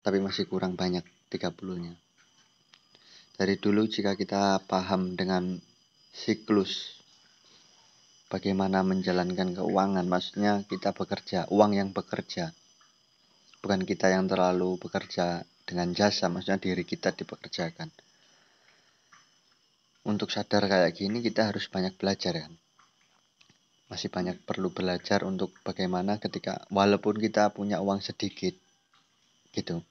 tapi masih kurang banyak 30-nya. Dari dulu jika kita paham dengan siklus bagaimana menjalankan keuangan, maksudnya kita bekerja, uang yang bekerja, bukan kita yang terlalu bekerja dengan jasa, maksudnya diri kita dipekerjakan. Untuk sadar kayak gini kita harus banyak belajar kan. Masih banyak perlu belajar untuk bagaimana ketika walaupun kita punya uang sedikit gitu.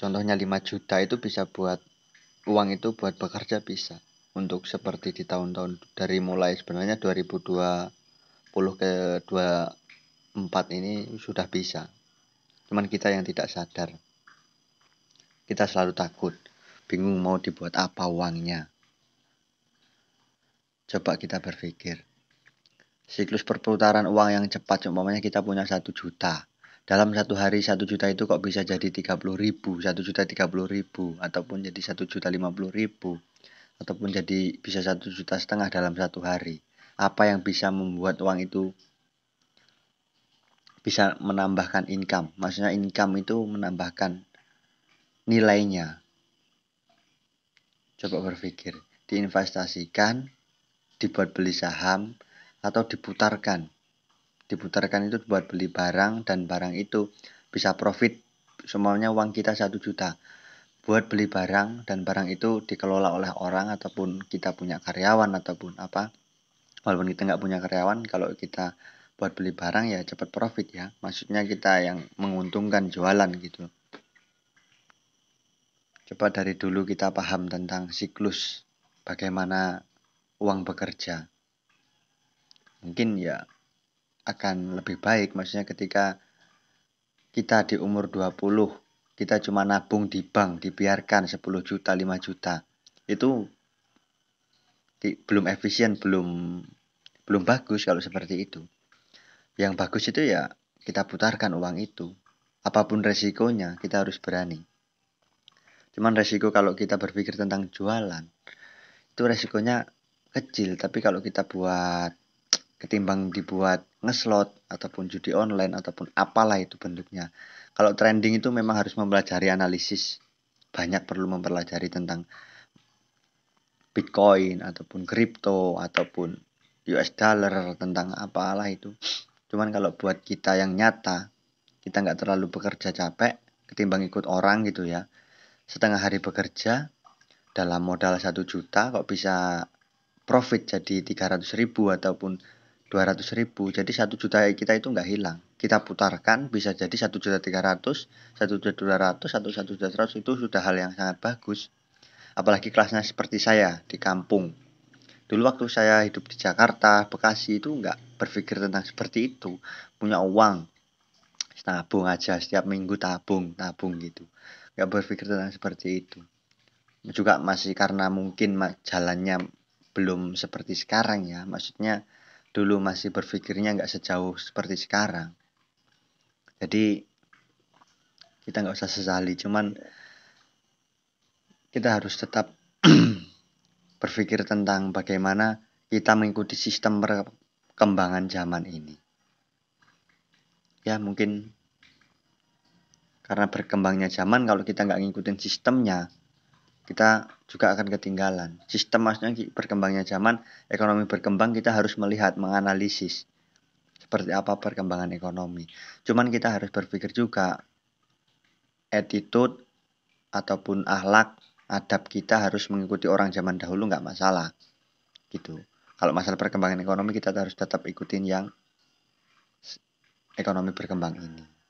Contohnya 5 juta itu bisa buat uang itu buat bekerja bisa. Untuk seperti di tahun-tahun dari mulai sebenarnya 2020 ke 24 ini sudah bisa. Cuman kita yang tidak sadar. Kita selalu takut, bingung mau dibuat apa uangnya. Coba kita berpikir. Siklus perputaran uang yang cepat, umpamanya kita punya 1 juta. Dalam satu hari 1 juta itu kok bisa jadi 30.000, 1 juta 30.000, ataupun jadi 1 juta 50.000, ataupun jadi bisa 1,5 juta dalam satu hari. Apa yang bisa membuat uang itu bisa menambahkan income? Maksudnya income itu menambahkan nilainya. Coba berpikir, diinvestasikan, dibuat beli saham, atau diputarkan. Diputarkan itu buat beli barang, dan barang itu bisa profit. Semuanya uang kita 1 juta. Buat beli barang, dan barang itu dikelola oleh orang, ataupun kita punya karyawan, ataupun apa. Walaupun kita nggak punya karyawan, kalau kita buat beli barang ya cepat profit ya. Maksudnya kita yang menguntungkan jualan gitu. Coba dari dulu kita paham tentang siklus bagaimana uang bekerja. Mungkin ya akan lebih baik, maksudnya ketika kita di umur 20 kita cuma nabung di bank, dibiarkan 10 juta, 5 juta. Itu belum efisien, belum bagus kalau seperti itu. Yang bagus itu ya kita putarkan uang itu. Apapun resikonya kita harus berani. Cuman resiko kalau kita berpikir tentang jualan, itu resikonya kecil. Tapi kalau kita buat, ketimbang dibuat ngeslot ataupun judi online ataupun apalah itu bentuknya. Kalau trending itu memang harus mempelajari analisis. Banyak perlu mempelajari tentang Bitcoin ataupun kripto ataupun US dollar, tentang apalah itu. Cuman kalau buat kita yang nyata, kita nggak terlalu bekerja capek, ketimbang ikut orang gitu ya. Setengah hari bekerja, dalam modal 1 juta kok bisa profit jadi 300.000 ataupun 200.000. Jadi 1 juta kita itu nggak hilang. Kita putarkan bisa jadi 1.300.000, 1.200.000 atau 1.100.000, itu sudah hal yang sangat bagus. Apalagi kelasnya seperti saya di kampung. Dulu waktu saya hidup di Jakarta, Bekasi itu nggak berpikir tentang seperti itu. Punya uang, tabung aja, setiap minggu tabung gitu. Nggak berpikir tentang seperti itu. Juga masih karena mungkin jalannya belum seperti sekarang ya. Maksudnya dulu masih berpikirnya nggak sejauh seperti sekarang. Jadi kita nggak usah sesali, cuman kita harus tetap berpikir tentang bagaimana kita mengikuti sistem perkembangan zaman ini. Ya mungkin karena berkembangnya zaman, kalau kita nggak ngikutin sistemnya, kita juga akan ketinggalan. Sistem maksudnya berkembangnya zaman, ekonomi berkembang, kita harus melihat, menganalisis seperti apa perkembangan ekonomi. Cuman kita harus berpikir juga, attitude ataupun akhlak, adab kita harus mengikuti orang zaman dahulu, nggak masalah gitu. Kalau masalah perkembangan ekonomi, kita harus tetap ikutin yang ekonomi berkembang ini.